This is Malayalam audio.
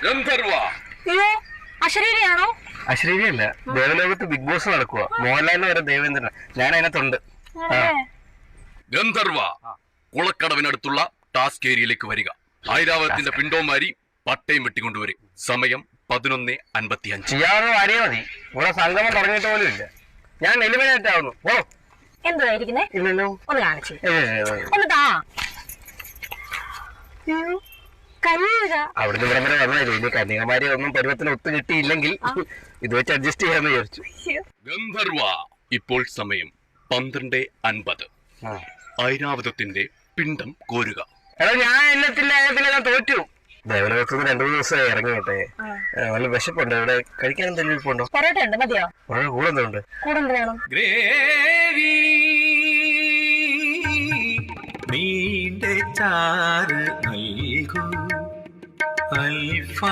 അയ്യോ, അശരീരിയാണോ? അശരീരിയല്ല, ദേവലോകത്ത് ബിഗ് ബോസ് നടക്കുക. മോഹൻലാലിന് വരെ ദേവേന്ദ്രൻ, ഞാൻ അതിനകത്തുണ്ട്. ഗന്ധർവ, കുളക്കടവിനടുത്തുള്ള ടാസ്ക് ഏരിയയിലേക്ക് വരിക. ഐരാവതത്തിന്റെ പിണ്ടോമാരി പട്ടയം വെട്ടിക്കൊണ്ടുവരും. സമയം 11:55. ഇയാളൊന്നും അറിയാ മതി. ഇവിടെ സംഗമം തുടങ്ങിയിട്ട് പോലും ഇല്ല. ഞാൻ എലിമിനേറ്റ് ആവുന്നു. എന്തായിരിക്കുന്നേ? ഇല്ലല്ലോ, ഒന്ന് കാണിച്ചു ഒന്ന് താ. അവിടുന്ന് ഇവിടെ വരെ വന്നായിരുന്നു. ഇനി കന്യാകുമാരി ഒന്നും പരുവത്തിന് ഒത്തു കിട്ടിയില്ലെങ്കിൽ ഇത് വെച്ച് അഡ്ജസ്റ്റ് ചെയ്യാന്ന് വിചാരിച്ചു. ഗന്ധർവ, ഇപ്പോൾ സമയം 12:50. ഐരാവതത്തിന്റെ പിണ്ടം കോരുക. എടാ, ഞാൻ എന്നത്തില്ല ഞാൻ തോറ്റു. ദേവലോകത്തുനിന്ന് 2-3 ദിവസമായി ഇറങ്ങിയിട്ടെ. നല്ല വിശപ്പുണ്ട്. ഇവിടെ കഴിക്കാൻ എന്തെങ്കിലും ഇരിപ്പുണ്ടോ? പൊറോട്ട ഉണ്ട്, മതിയോ? കൂടെ എന്തുണ്ട്? കൂടെ വേണം. ഗ്രേവി നീന്റെ ചാറ് നൽകൂ.